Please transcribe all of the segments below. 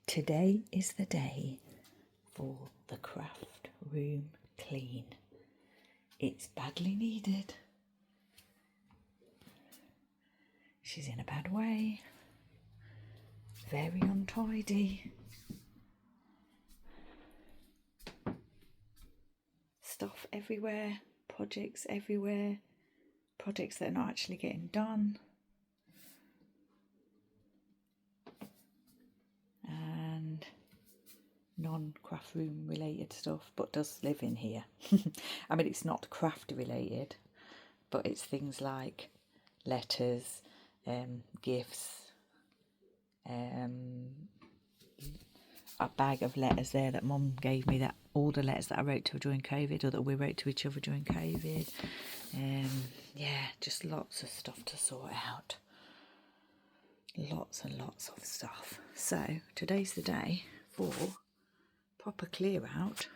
Today is the day for the craft room clean. It's badly needed. She's in a bad way. Very untidy. Stuff everywhere. Projects everywhere. Projects that are not actually getting done. And non-craft room related stuff, but does live in here. I mean, it's not craft related, but it's things like letters, gifts, a bag of letters there that Mum gave me, that all the letters that I wrote to her during COVID, or that we wrote to each other during COVID. Yeah, just lots of stuff to sort out. Lots and lots of stuff. So today's the day for proper clear out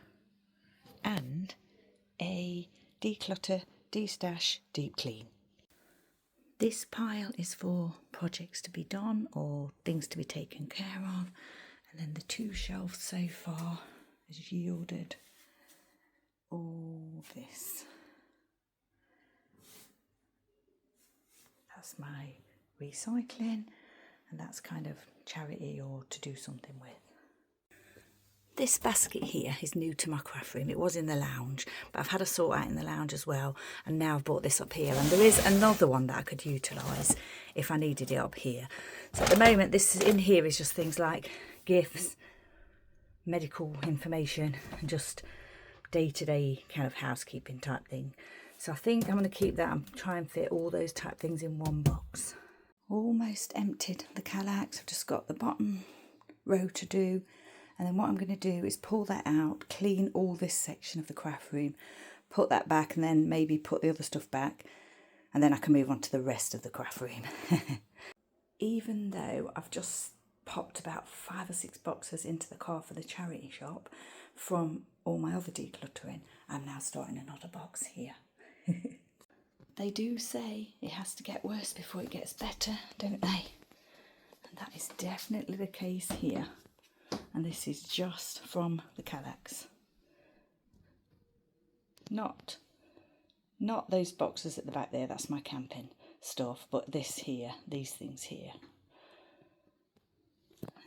and a declutter, de-stash, deep clean. This pile is for projects to be done or things to be taken care of, and then the 2 shelves so far has yielded all this. That's my recycling, and that's kind of charity or to do something with. This basket here is new to my craft room. It was in the lounge, but I've had a sort out in the lounge as well, and now I've brought this up here, and there is another one that I could utilise if I needed it up here. So at the moment, this is in here is just things like gifts, medical information, and just day-to-day kind of housekeeping type thing. So I think I'm going to keep that and try and fit all those type things in one box. Almost emptied the Kallax. I've just got the bottom row to do, and then what I'm going to do is pull that out, clean all this section of the craft room, put that back, and then maybe put the other stuff back, and then I can move on to the rest of the craft room. Even though I've just popped about 5 or 6 boxes into the car for the charity shop from all my other decluttering, I'm now starting another box here. They do say it has to get worse before it gets better, don't they? And that is definitely the case here. And this is just from the Kallax. Not those boxes at the back there, that's my camping stuff, but this here, these things here.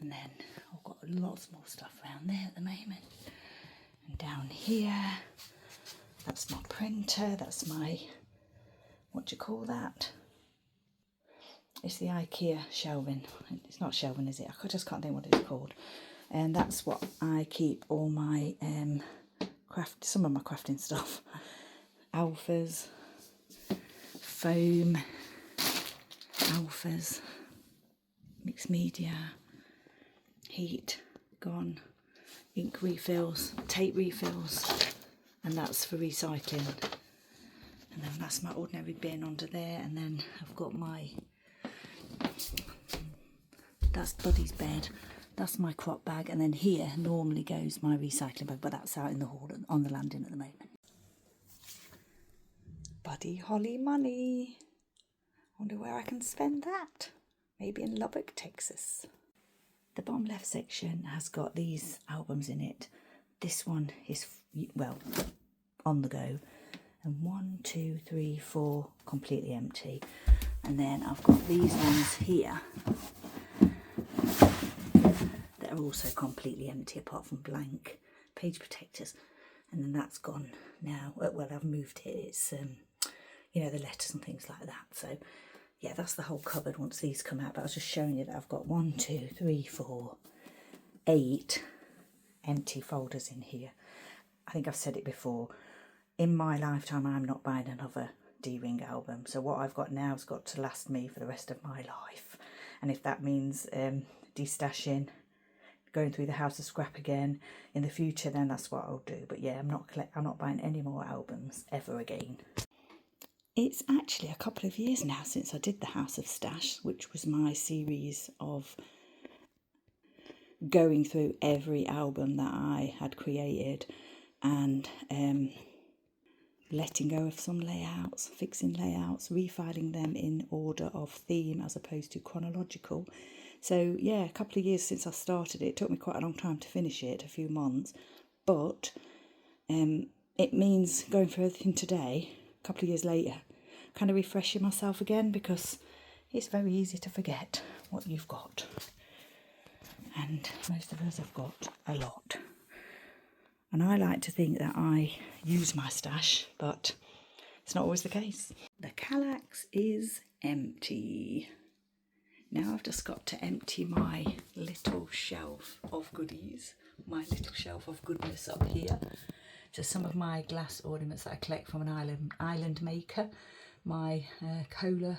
And then I've got lots more stuff around there at the moment. And down here, that's my printer, that's my, what do you call that? It's the IKEA shelving. It's not shelving, is it? I just can't think what it's called. And that's what I keep all my some of my crafting stuff. Alphas, foam, alphas, mixed media, heat, gone, ink refills, tape refills, and that's for recycling. And then that's my ordinary bin under there, and then I've got my, that's Buddy's bed, that's my crop bag, and then here normally goes my recycling bag, but that's out in the hall on the landing at the moment. Buddy Holly money. Wonder where I can spend that. Maybe in Lubbock, Texas. The bottom left section has got these albums in it. This one is, well, on the go. And 1, 2, 3, 4 completely empty. And then I've got these ones here that are also completely empty apart from blank page protectors. And then that's gone now. Well, I've moved it. It's, you know, the letters and things like that. So, yeah, that's the whole cupboard once these come out. But I was just showing you that I've got 1, 2, 3, 4, 8 empty folders in here. I think I've said it before. In my lifetime, I'm not buying another D-Ring album. So what I've got now has got to last me for the rest of my life. And if that means de-stashing, going through the house of scrap again in the future, then that's what I'll do. But yeah, I'm not buying any more albums ever again. It's actually a couple of years now since I did the House of Stash, which was my series of going through every album that I had created and letting go of some layouts, fixing layouts, refiling them in order of theme as opposed to chronological, So yeah, a couple of years since I started it. It took me quite a long time to finish it, a few months, but it means going through everything today, a couple of years later, kind of refreshing myself again, because it's very easy to forget what you've got. And most of us have got a lot. And I like to think that I use my stash, but it's not always the case. The Kallax is empty. Now I've just got to empty my little shelf of goodies, my little shelf of goodness up here. So some of my glass ornaments that I collect from an island maker, my cola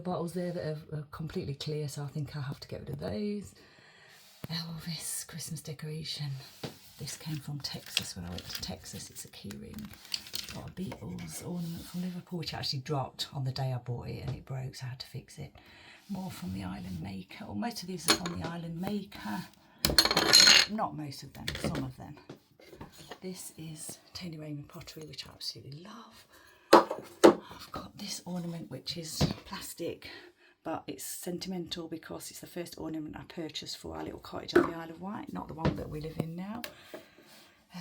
bottles there that are completely clear, so I think I'll have to get rid of those. Elvis Christmas decoration. This came from Texas when I went to Texas. It's a keyring. Got a Beatles ornament from Liverpool, which actually dropped on the day I bought it and it broke, so I had to fix it. More from the Island Maker. Well, most of these are from the Island Maker. Not most of them, some of them. This is Tony Raymond pottery, which I absolutely love. I've got this ornament, which is plastic, but it's sentimental because it's the first ornament I purchased for our little cottage on the Isle of Wight, not the one that we live in now.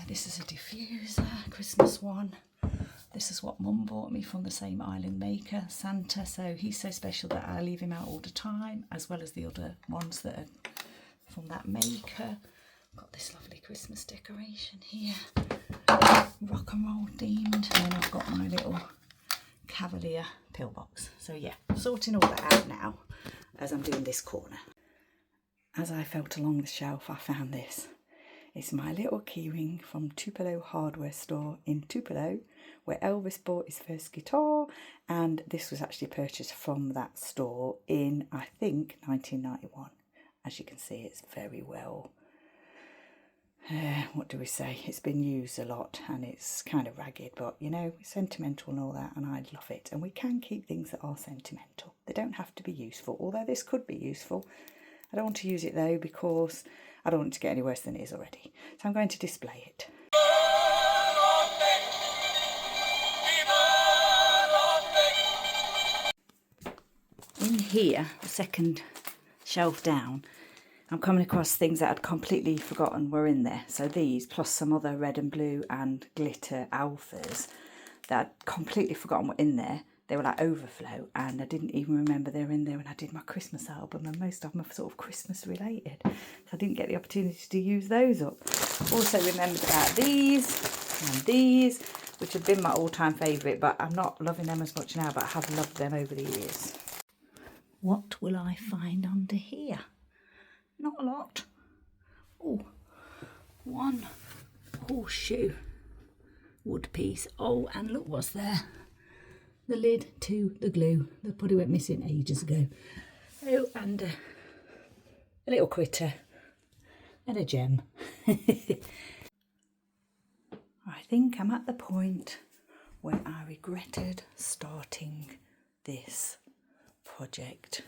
This is a diffuser, Christmas one. This is what Mum bought me from the same island maker, Santa. So he's so special that I leave him out all the time, as well as the other ones that are from that maker. Got this lovely Christmas decoration here, rock and roll themed. And then I've got my little Cavalier pillbox. So yeah, sorting all that out now as I'm doing this corner. As I felt along the shelf, I found this. It's my little keyring from Tupelo hardware store in Tupelo, where Elvis bought his first guitar, and this was actually purchased from that store in, I think, 1991. As you can see, it's very well, what do we say, it's been used a lot and it's kind of ragged, but you know, it's sentimental and all that, and I love it. And we can keep things that are sentimental. They don't have to be useful, although this could be useful. I don't want to use it though, because I don't want it to get any worse than it is already. So I'm going to display it. In here, the second shelf down, I'm coming across things that I'd completely forgotten were in there. So these, plus some other red and blue and glitter alphas that I'd completely forgotten were in there. They were like overflow, and I didn't even remember they were in there when I did my Christmas album, and most of them are sort of Christmas related. So I didn't get the opportunity to use those up. Also remembered about these and these, which have been my all-time favourite, but I'm not loving them as much now, but I have loved them over the years. What will I find under here? Not a lot. Oh, one horseshoe wood piece. Oh, and look what's there. The lid to the glue. The putty went missing ages ago. Oh, and a little critter and a gem. I think I'm at the point where I regretted starting this project.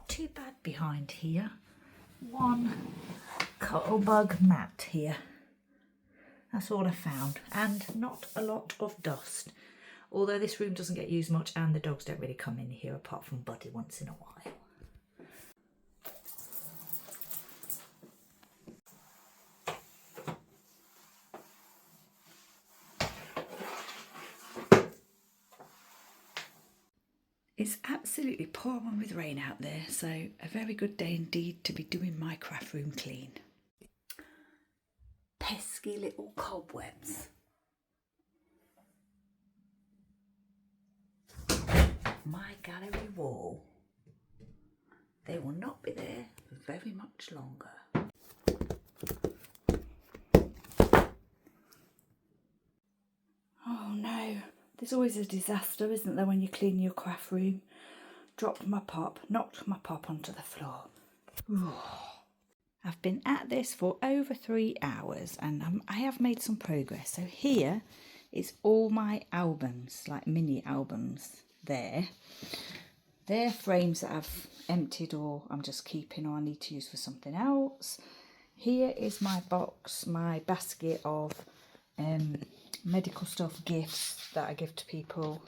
Too bad behind here. One cuttlebug mat here. That's all I found, and not a lot of dust. Although this room doesn't get used much, and the dogs don't really come in here apart from Buddy once in a while. It's absolutely pouring with rain out there, so a very good day indeed to be doing my craft room clean. Pesky little cobwebs. My gallery wall. They will not be there for very much longer. Oh no, There's always a disaster, isn't there, when you clean your craft room? Knocked my pop onto the floor. Ooh. I've been at this for over 3 hours and I have made some progress. So here is all my albums, like mini albums there. They're frames that I've emptied or I'm just keeping or I need to use for something else. Here is my box, my basket of medical stuff, gifts that I give to people,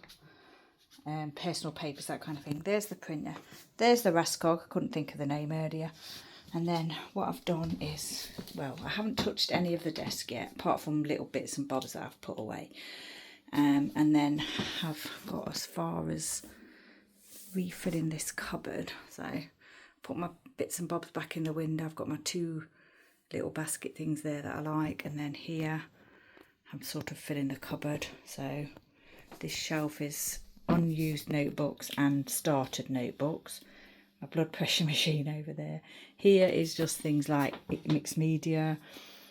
personal papers, that kind of thing. There's the printer. There's the Rascog. I couldn't think of the name earlier. And then what I've done is, well, I haven't touched any of the desk yet, apart from little bits and bobs that I've put away. And then I've got as far as refilling this cupboard. So I put my bits and bobs back in the window. I've got my 2 little basket things there that I like. And then here I'm sort of filling the cupboard. So this shelf is unused notebooks and started notebooks. My blood pressure machine over there. Here is just things like mixed media.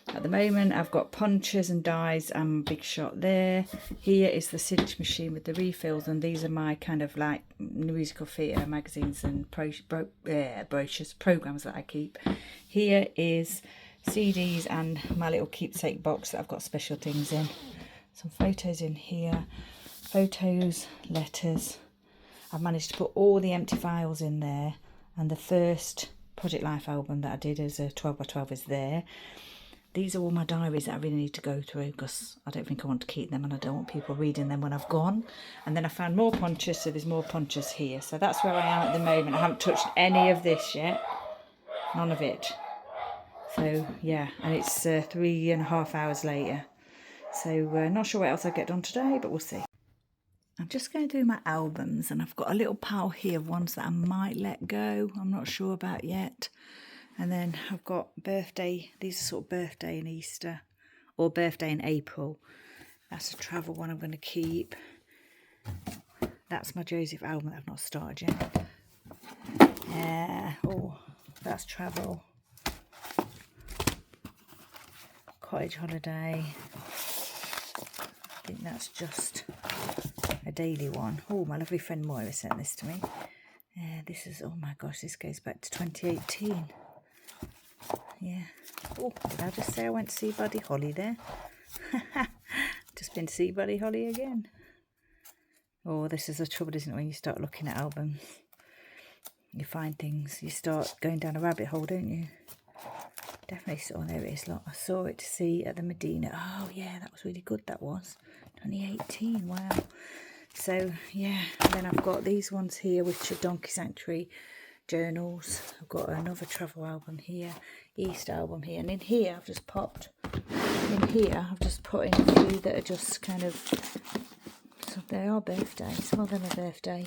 At the moment I've got punches and dies and Big Shot there. Here is the cinch machine with the refills, and these are my kind of like musical theatre magazines and brochures, programmes that I keep. Here is CDs and my little keepsake box that I've got special things in. Some photos in here. Photos, letters. I've managed to put all the empty files in there, and the first Project Life album that I did as a 12x12 is there. These are all my diaries that I really need to go through because I don't think I want to keep them and I don't want people reading them when I've gone. And then I found more punches, so there's more punches here. So that's where I am at the moment. I haven't touched any of this yet. None of it. So yeah, and it's 3.5 hours later. So not sure what else I'll get done today, but we'll see. I'm just going through my albums and I've got a little pile here of ones that I might let go. I'm not sure about yet. And then I've got birthday. These are sort of birthday and Easter, or birthday in April. That's a travel one I'm going to keep. That's my Joseph album that I've not started yet. Oh, that's travel. Cottage holiday. I think that's just a daily one. Oh, my lovely friend Moira sent this to me. This is, oh my gosh, this goes back to 2018. Yeah. Oh, did I just say I went to see Buddy Holly there? Just been to see Buddy Holly again. Oh, this is the trouble, isn't it, when you start looking at albums? You find things, you start going down a rabbit hole, don't you? Definitely saw, there it is, look. I saw it to see at the Medina. Oh yeah, that was really good, that was. 2018, wow. So yeah, and then I've got these ones here, which are Donkey Sanctuary journals. I've got another travel album here, East album here, and in here I've just popped, in here I've just put in a few that are just kind of, so they are birthday, some of them are birthday,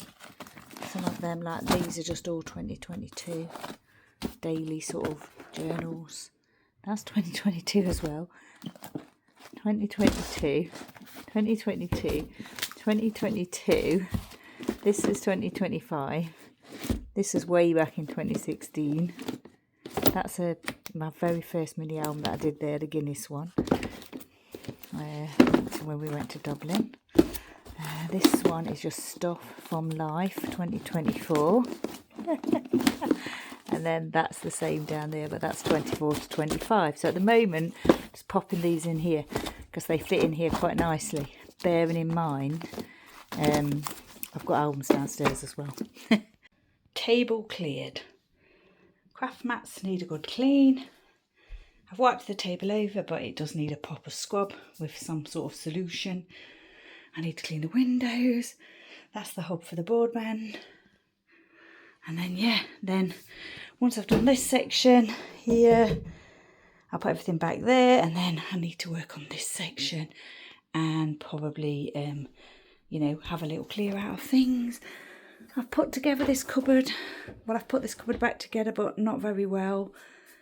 some of them, like these, are just all 2022 daily sort of journals. That's 2022 as well. 2022, 2022, 2022. This is 2025. This is way back in 2016. That's my very first mini album that I did there, the Guinness one. When we went to Dublin. This one is just stuff from life, 2024. And then that's the same down there, but that's 24 to 25. So at the moment, just popping these in here because they fit in here quite nicely. Bearing in mind, I've got albums downstairs as well. Table cleared. Craft mats need a good clean. I've wiped the table over, but it does need a proper scrub with some sort of solution. I need to clean the windows. That's the hub for the boardman. And then, yeah, then once I've done this section here, I'll put everything back there, and then I need to work on this section and probably, you know, have a little clear out of things. I've put together this cupboard. Well, I've put this cupboard back together, but not very well.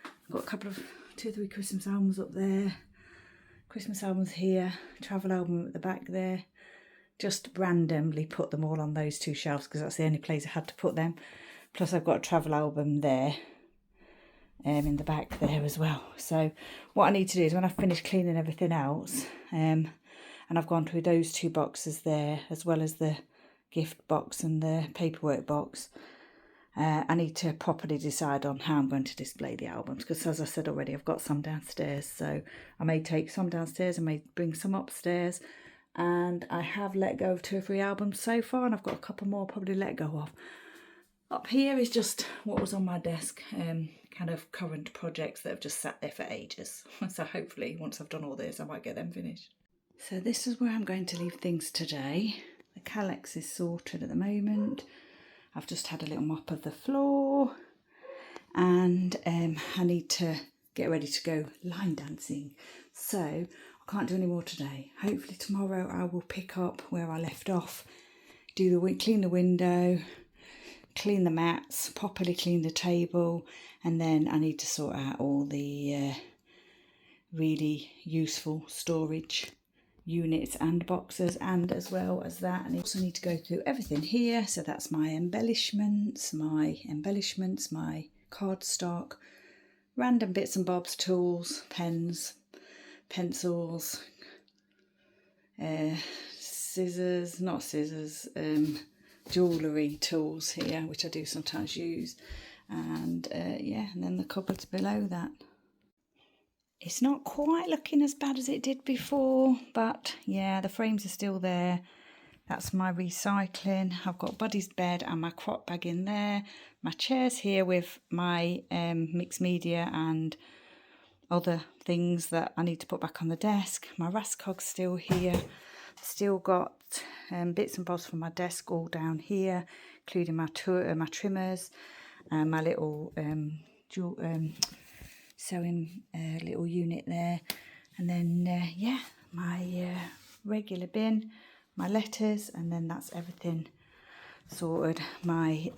I've got a couple of 2 or 3 Christmas albums up there. Christmas albums here. Travel album at the back there. Just randomly put them all on those 2 shelves because that's the only place I had to put them. Plus I've got a travel album there in the back there as well. So what I need to do is when I've finished cleaning everything else, I and I've gone through those 2 boxes there, as well as the gift box and the paperwork box. I need to properly decide on how I'm going to display the albums, because as I said already, I've got some downstairs, so I may take some downstairs, I may bring some upstairs, and I have let go of 2 or 3 albums so far, and I've got a couple more probably let go of. Up here is just what was on my desk, kind of current projects that have just sat there for ages. So hopefully once I've done all this I might get them finished. So this is where I'm going to leave things today. The calyx is sorted at the moment. I've just had a little mop of the floor, and I need to get ready to go line dancing. So I can't do any more today. Hopefully tomorrow I will pick up where I left off, clean the window, clean the mats, properly clean the table, and then I need to sort out all the really useful storage units and boxes, and as well as that I also need to go through everything here. So that's my embellishments, my cardstock, random bits and bobs, tools, pens, pencils, jewellery tools here, which I do sometimes use, and yeah, and then the cupboards below that. It's not quite looking as bad as it did before, but yeah, the frames are still there. That's my recycling. I've got Buddy's bed and my crop bag in there. My chair's here with my mixed media and other things that I need to put back on the desk. My Rascog's still here. Still got bits and bobs from my desk all down here, including my trimmers and my little sewing little unit there, and then yeah, my regular bin, my letters, and then that's everything sorted. My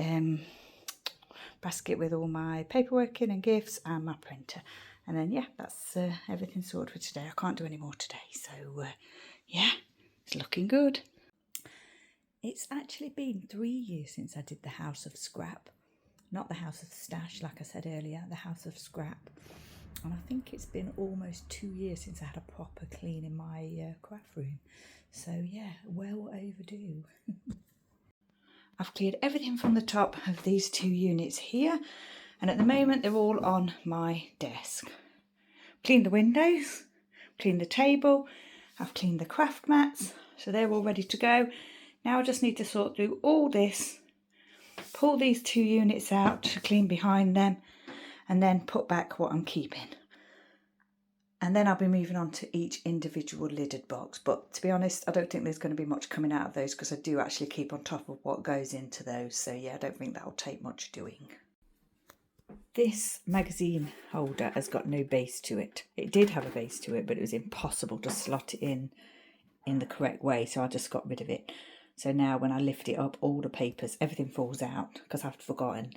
basket with all my paperwork in and gifts, and my printer, and then yeah, that's everything sorted for today. I can't do any more today, so yeah, it's looking good. It's actually been 3 years since I did the House of Scrap. Not the House of Stash, like I said earlier, the House of Scrap. And I think it's been almost 2 years since I had a proper clean in my craft room. So yeah, well overdue. I've cleared everything from the top of these 2 units here, and at the moment they're all on my desk. Cleaned the windows, cleaned the table, I've cleaned the craft mats, so they're all ready to go. Now I just need to sort through all this, pull these 2 units out to clean behind them, and then put back what I'm keeping. And then I'll be moving on to each individual lidded box. But to be honest, I don't think there's going to be much coming out of those, because I do actually keep on top of what goes into those. So yeah, I don't think that'll take much doing. This magazine holder has got no base to it. It did have a base to it, but it was impossible to slot it in the correct way, so I just got rid of it. So now when I lift it up, all the papers, everything falls out because I've forgotten.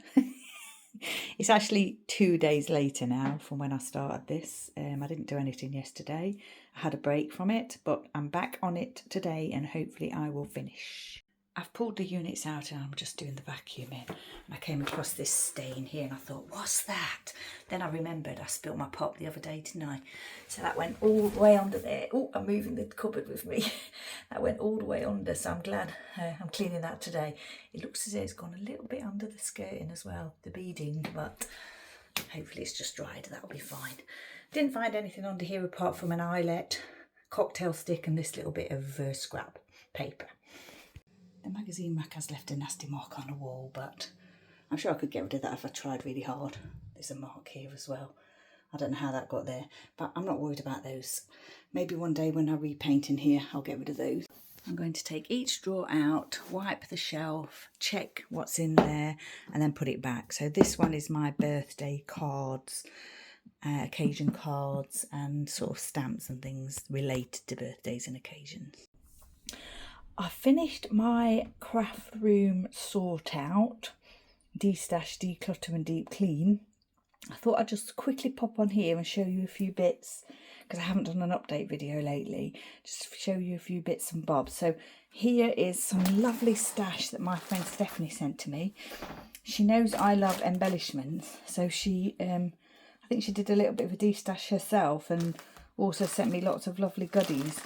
It's actually 2 days later now from when I started this. I didn't do anything yesterday. I had a break from it, but I'm back on it today and hopefully I will finish. I've pulled the units out and I'm just doing the vacuuming. And I came across this stain here and I thought, what's that? Then I remembered I spilt my pop the other day, didn't I? So that went all the way under there. Oh, I'm moving the cupboard with me. That went all the way under, so I'm glad I'm cleaning that today. It looks as though it's gone a little bit under the skirting as well, the beading, but hopefully it's just dried, that'll be fine. Didn't find anything under here apart from an eyelet, cocktail stick and this little bit of scrap paper. The magazine rack has left a nasty mark on the wall, but I'm sure I could get rid of that if I tried really hard. There's a mark here as well. I don't know how that got there, but I'm not worried about those. Maybe one day when I repaint in here, I'll get rid of those. I'm going to take each drawer out, wipe the shelf, check what's in there, and then put it back. So this one is my birthday cards, occasion cards, and sort of stamps and things related to birthdays and occasions. I finished my craft room sort out, de-stash, declutter and deep clean. I thought I'd just quickly pop on here and show you a few bits, because I haven't done an update video lately, just show you a few bits and bobs. So here is some lovely stash that my friend Stephanie sent to me. She knows I love embellishments, so she, I think she did a little bit of a de-stash herself and also sent me lots of lovely goodies.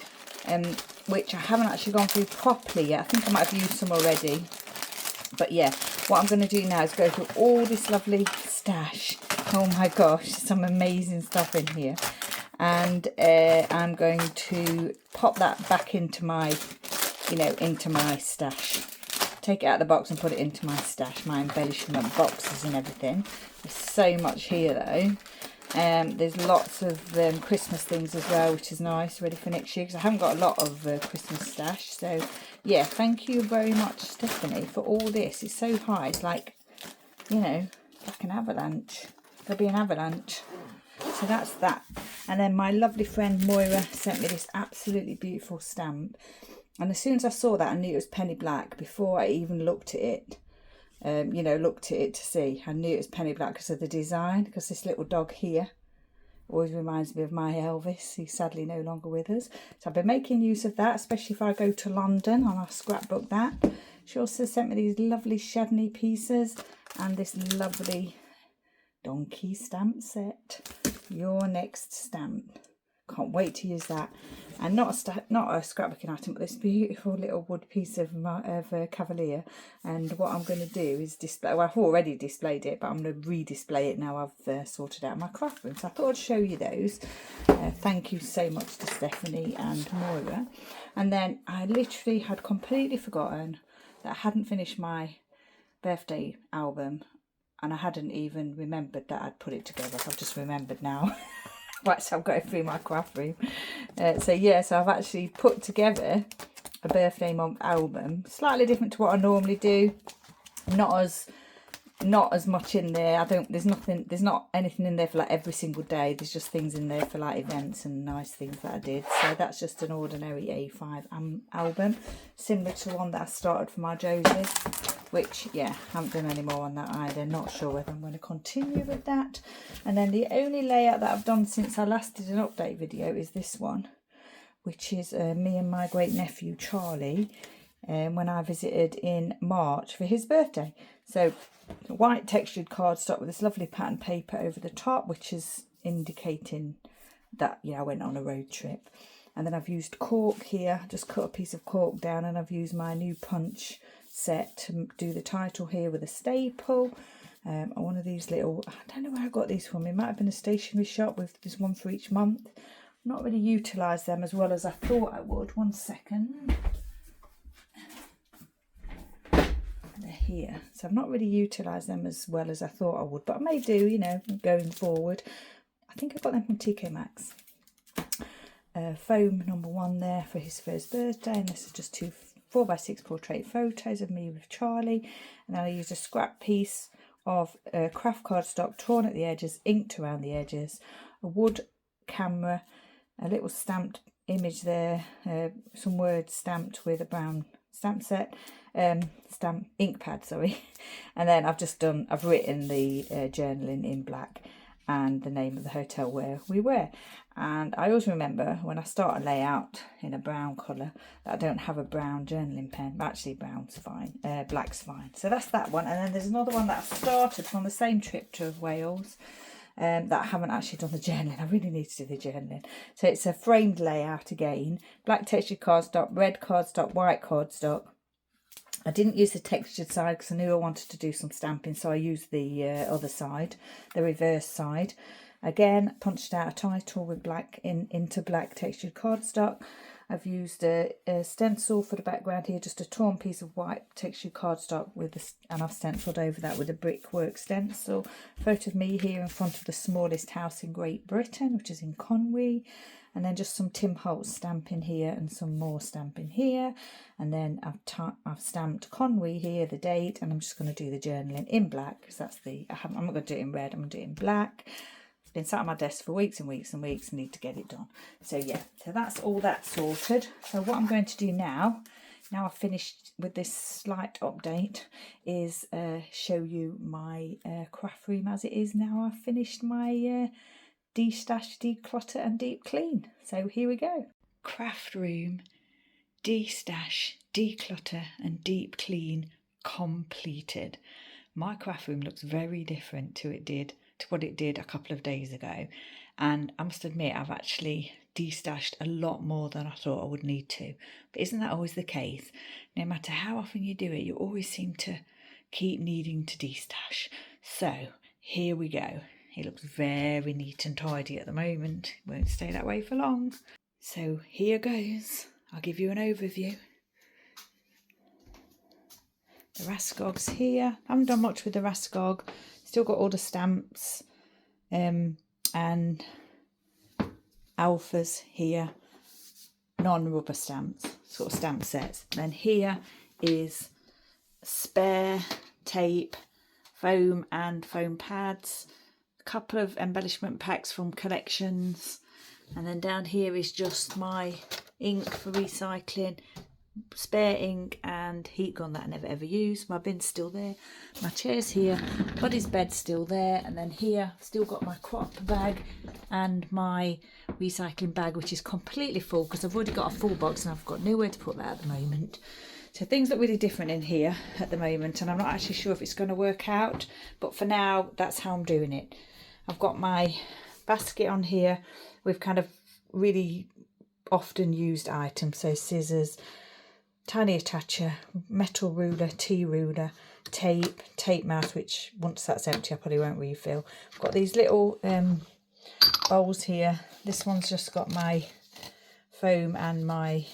which I haven't actually gone through properly yet. I think I might have used some already. But yeah, what I'm going to do now is go through all this lovely stash. Oh my gosh, some amazing stuff in here. And I'm going to pop that back into my, into my stash. Take it out of the box and put it into my stash, my embellishment boxes and everything. There's so much here though. There's lots of Christmas things as well, which is nice, ready for next year, because I haven't got a lot of Christmas stash. So yeah, thank you very much, Stephanie, for all this. It's so high, it's like, like an avalanche. There'll be an avalanche. So that's that. And then my lovely friend Moira sent me this absolutely beautiful stamp. And as soon as I saw that, I knew it was penny black before I even looked at it. Looked at it to see. I knew it was penny black because of the design, because this little dog here always reminds me of my Elvis, who's sadly no longer with us. So I've been making use of that, especially if I go to London, and I'll scrapbook that. She also sent me these lovely Chardonnay pieces and this lovely donkey stamp set. Your next stamp. Can't wait to use that. And not a scrapbooking item, but this beautiful little wood piece of Cavalier. And what I'm going to do is display. Well, I've already displayed it, but I'm going to re-display it now I've sorted out my craft room. So I thought I'd show you those. Thank you so much to Stephanie and Moira. And then I literally had completely forgotten that I hadn't finished my birthday album, and I hadn't even remembered that I'd put it together. I've just remembered now. Right, so I'm going through my craft room. So I've actually put together a birthday month album, slightly different to what I normally do. Not as much in there. There's not anything in there for like every single day. There's just things in there for like events and nice things that I did. So that's just an ordinary A5 album, similar to one that I started for my Josie, which I haven't done any more on that either. Not sure whether I'm going to continue with that. And then the only layout that I've done since I last did an update video is this one, which is me and my great nephew Charlie when I visited in March for his birthday. So white textured cardstock with this lovely pattern paper over the top, which is indicating that I went on a road trip. And then I've used cork here, just cut a piece of cork down, and I've used my new punch set to do the title here with a staple. One of these little, I don't know where I got these from. It might have been a stationery shop with this one for each month. Not really utilised them as well as I thought I would. One second. They're here. So I've not really utilised them as well as I thought I would, but I may do, going forward. I think I got them from TK Maxx. Foam number 1 there for his first birthday, and this is just 2 4x6 portrait photos of me with Charlie. And then I used a scrap piece of craft cardstock torn at the edges, inked around the edges, a wood camera, a little stamped image there, some words stamped with a brown stamp set, ink pad, sorry. And then I've written the journaling in black and the name of the hotel where we were. And I always remember when I start a layout in a brown colour that I don't have a brown journaling pen. But actually brown's fine, black's fine. So that's that one. And then there's another one that I started from the same trip to Wales that I haven't actually done the journaling. I really need to do the journaling. So it's a framed layout again, black textured cardstock, red cardstock, white cardstock. I didn't use the textured side because I knew I wanted to do some stamping, so I used the other side, the reverse side. Again, punched out a title with black into black textured cardstock. I've used a stencil for the background here, just a torn piece of white textured cardstock and I've stenciled over that with a brickwork stencil. Photo of me here in front of the smallest house in Great Britain, which is in Conwy. And then just some Tim Holtz stamping here and some more stamping here. And then I've stamped Conwy here, the date, and I'm just going to do the journaling in black because I'm not going to do it in red, I'm going to do it in black. It's been sat on my desk for weeks and weeks and weeks, and need to get it done. So so that's all that sorted. So what I'm going to do now I've finished with this slight update, is show you my craft room as it is now. I've finished my de-stash, declutter and deep clean. So here we go. Craft room, de-stash, declutter and deep clean completed. My craft room looks very different to what it did a couple of days ago. and I must admit I've actually destashed a lot more than I thought I would need to. But isn't that always the case? No matter how often you do it, you always seem to keep needing to destash. So here we go. It looks very neat and tidy at the moment. It won't stay that way for long. So here goes. I'll give you an overview. The Raskog's here. I haven't done much with the Raskog. Still got all the stamps and alphas here. Non-rubber stamps, sort of stamp sets. Then here is spare tape, foam and foam pads. A couple of embellishment packs from collections. And then down here is just my ink for recycling. Spare ink and heat gun that I never ever use. My bin's still there. My chair's here. Buddy's bed's still there. And then here, I've still got my crop bag and my recycling bag, which is completely full because I've already got a full box and I've got nowhere to put that at the moment. So things look really different in here at the moment, and I'm not actually sure if it's going to work out. But for now, that's how I'm doing it. I've got my basket on here with kind of really often used items. So scissors, tiny attacher, metal ruler, T-ruler, tape mouse, which once that's empty I probably won't refill. I've got these little bowls here. This one's just got my foam and my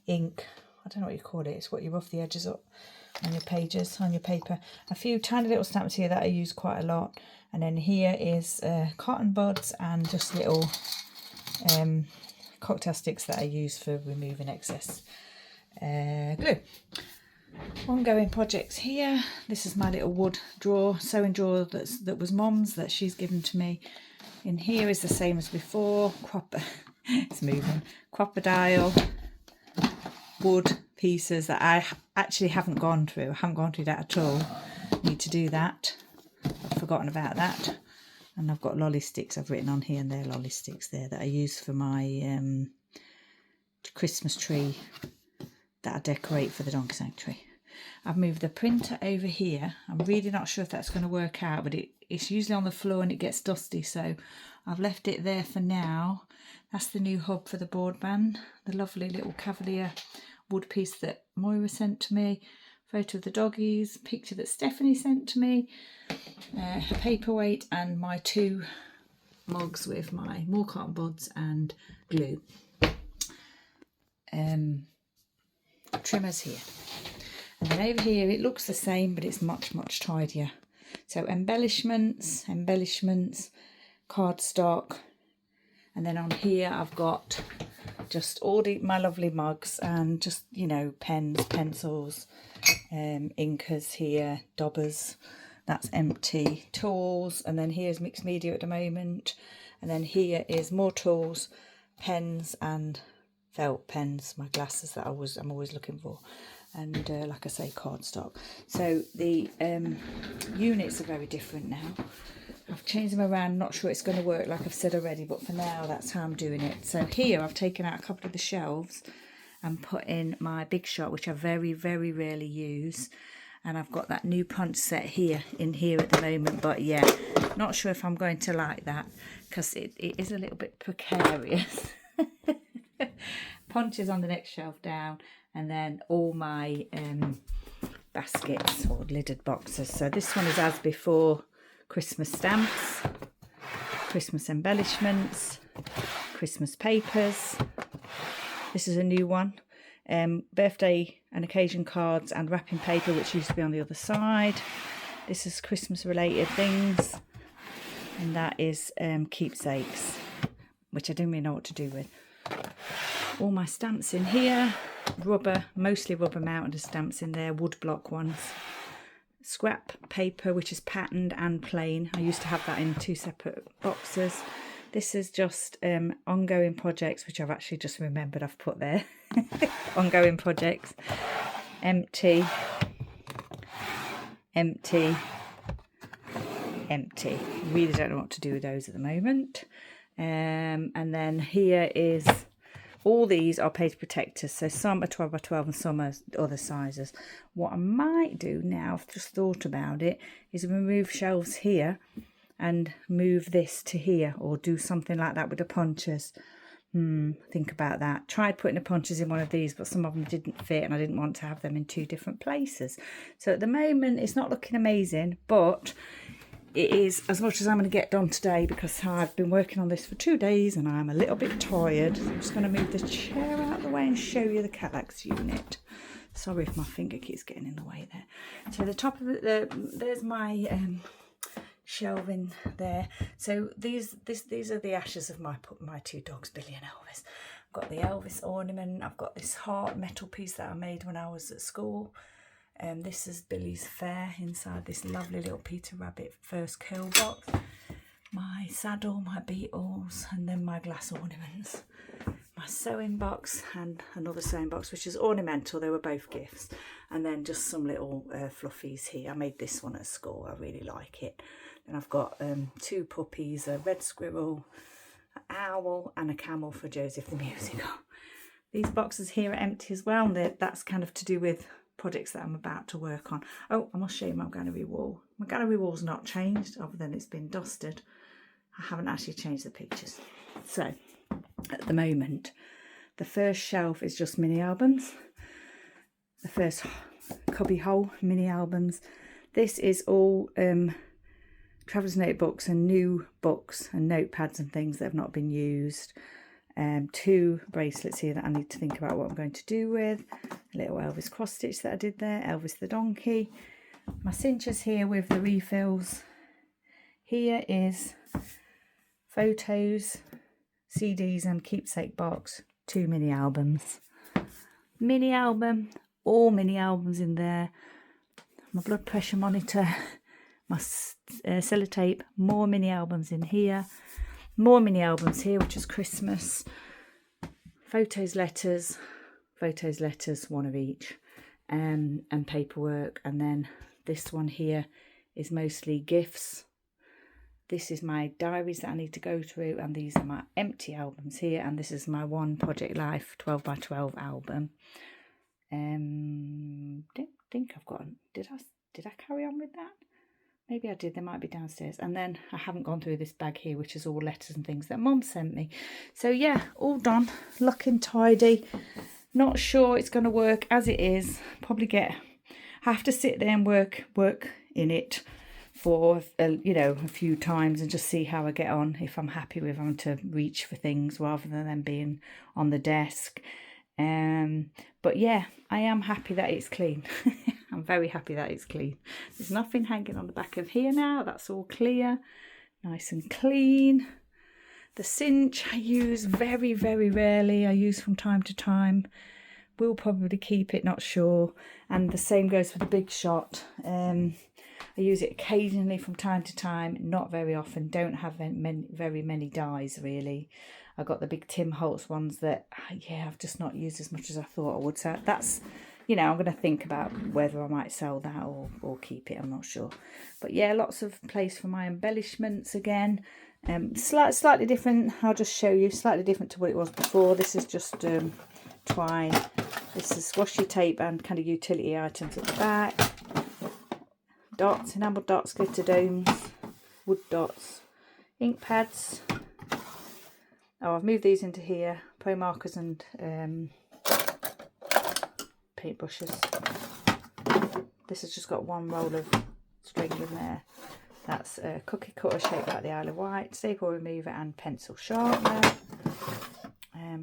ink. I don't know what you call it. It's what you rough the edges up on your pages, on your paper. A few tiny little stamps here that I use quite a lot. And then here is cotton buds and just little cocktail sticks that I use for removing excess glue. Ongoing projects here. This is my little wood drawer, sewing drawer that was Mom's that she's given to me. In here is the same as before. It's moving. Crocodile wood pieces that I actually haven't gone through. I haven't gone through that at all. Need to do that. I've forgotten about that. And I've got lolly sticks I've written on here, and they're lolly sticks there that I use for my Christmas tree that I decorate for the donkey sanctuary. I've moved the printer over here. I'm really not sure if that's going to work out, but it's usually on the floor and it gets dusty, so I've left it there for now. That's the new hub for the boardband, the lovely little Cavalier wood piece that Moira sent to me. Photo of the doggies, picture that Stephanie sent to me, her paperweight, and my 2 mugs with my more cotton buds and glue. Trimmers here. And then over here it looks the same, but it's much, much tidier. So embellishments, cardstock, and then on here I've got just all my lovely mugs and just, you know, pens, pencils, inkers here, daubers, that's empty, tools, and then here's mixed media at the moment, and then here is more tools, pens and felt pens, my glasses that I'm always looking for, and like I say, cardstock. So the units are very different now. I've changed them around, not sure it's going to work like I've said already, but for now that's how I'm doing it. So here I've taken out a couple of the shelves and put in my Big Shot, which I very, very rarely use. And I've got that new punch set here in here at the moment, but yeah, not sure if I'm going to like that because it is a little bit precarious. Punches on the next shelf down, and then all my baskets or lidded boxes. So this one is as before. Christmas stamps, Christmas embellishments, Christmas papers. This is a new one. Birthday and occasion cards and wrapping paper, which used to be on the other side. This is Christmas related things. And that is keepsakes, which I didn't really know what to do with. All my stamps in here. Rubber, mostly rubber mounted stamps in there, wood block ones. Scrap paper, which is patterned and plain. I used to have that in 2 separate boxes. This is just ongoing projects, which I've actually just remembered I've put there. Ongoing projects. Empty. Empty. Empty. Really don't know what to do with those at the moment. And then here is... all these are page protectors, so some are 12 by 12 and some are other sizes. What I might do now, I've just thought about it, is remove shelves here and move this to here, or do something like that with the punches. Think about that. Tried putting the punches in one of these, but some of them didn't fit and I didn't want to have them in 2 different places. So at the moment it's not looking amazing, but it is as much as I'm going to get done today, because I've been working on this for 2 days and I'm a little bit tired. I'm just going to move the chair out of the way and show you the Kallax unit. Sorry if my finger keeps getting in the way there. So the top of it, there's my shelving there. So these are the ashes of my 2 dogs, Billy and Elvis. I've got the Elvis ornament. I've got this heart metal piece that I made when I was at school. This is Billy's fare inside this lovely little Peter Rabbit first curl box. My saddle, my beetles, and then my glass ornaments. My sewing box and another sewing box, which is ornamental. They were both gifts. And then just some little fluffies here. I made this one at school. I really like it. And I've got 2 puppies, a red squirrel, an owl, and a camel for Joseph the musical. These boxes here are empty as well, and that's kind of to do with projects that I'm about to work on. Oh, I must show you my gallery wall. My gallery wall's not changed, other than it's been dusted. I haven't actually changed the pictures. So, at the moment, the first shelf is just mini albums. The first cubby hole, mini albums. This is all traveller's notebooks and new books and notepads and things that have not been used. 2 bracelets here that I need to think about what I'm going to do with. A little Elvis cross stitch that I did there, Elvis the donkey. My cinchers here with the refills. Here is photos, CDs and keepsake box, 2 mini albums. Mini album, all mini albums in there. My blood pressure monitor, my sellotape, more mini albums in here. More mini albums here, which is Christmas. Photos, letters, 1 of each. And paperwork. And then this one here is mostly gifts. This is my diaries that I need to go through, and these are my empty albums here, and this is my One Project Life 12 by 12 album. Don't think I've got, did I carry on with that? Maybe I did, they might be downstairs. And then I haven't gone through this bag here, which is all letters and things that Mum sent me. So yeah, all done, looking tidy. Not sure it's going to work as it is. Probably have to sit there and work in it for a few times and just see how I get on, if I'm happy with having to reach for things rather than them being on the desk. But yeah, I am happy that it's clean. I'm very happy that it's clean. There's nothing hanging on the back of here now. That's all clear, nice and clean. The cinch I use very, very rarely. I use from time to time. Will probably keep it, not sure. And the same goes for the Big Shot. I use it occasionally from time to time, not very often. Don't have very many dies really. I got the big Tim Holtz ones that, yeah, I've just not used as much as I thought I would. So that's, I'm going to think about whether I might sell that or keep it. I'm not sure. But yeah, lots of place for my embellishments again. Slightly different. I'll just show you. Slightly different to what it was before. This is just twine. This is washi tape and kind of utility items at the back. Dots, enamel dots, glitter domes, wood dots, ink pads. Oh, I've moved these into here. Pro markers and paintbrushes. This has just got 1 roll of string in there. That's a cookie cutter shaped like the Isle of Wight, staple remover and pencil sharpener.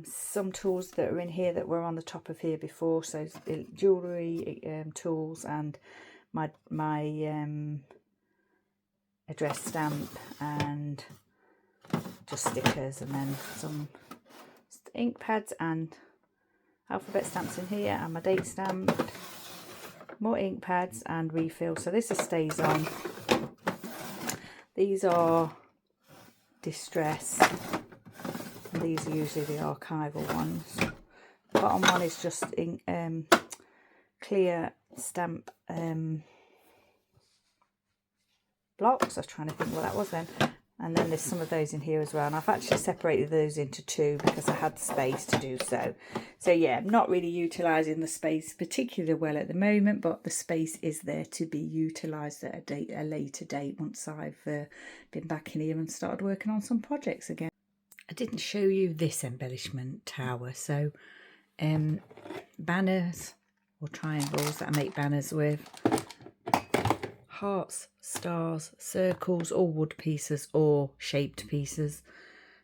Some tools that are in here that were on the top of here before, so jewellery, tools, and my address stamp, and just stickers, and then some ink pads and alphabet stamps in here, and my date stamp, more ink pads and refills. So this is stays on. These are distress, and these are usually the archival ones. The bottom one is just ink, clear stamp blocks. I was trying to think what that was then. And then there's some of those in here as well. And I've actually separated those into two because I had the space to do so. So yeah, I'm not really utilising the space particularly well at the moment, but the space is there to be utilised at a later date once I've been back in here and started working on some projects again. I didn't show you this embellishment tower. So banners or triangles that I make banners with. Hearts, stars, circles, or wood pieces or shaped pieces,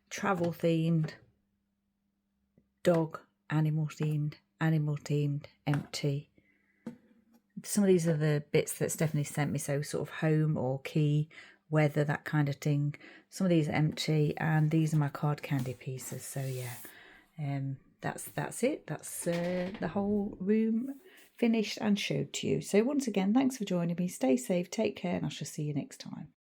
travel themed, dog, animal themed, empty. Some of these are the bits that Stephanie sent me, so sort of home or key, weather, that kind of thing. Some of these are empty, and these are my card candy pieces. So yeah, that's it. That's the whole room finished and showed to you. So once again, thanks for joining me. Stay safe, take care, and I shall see you next time.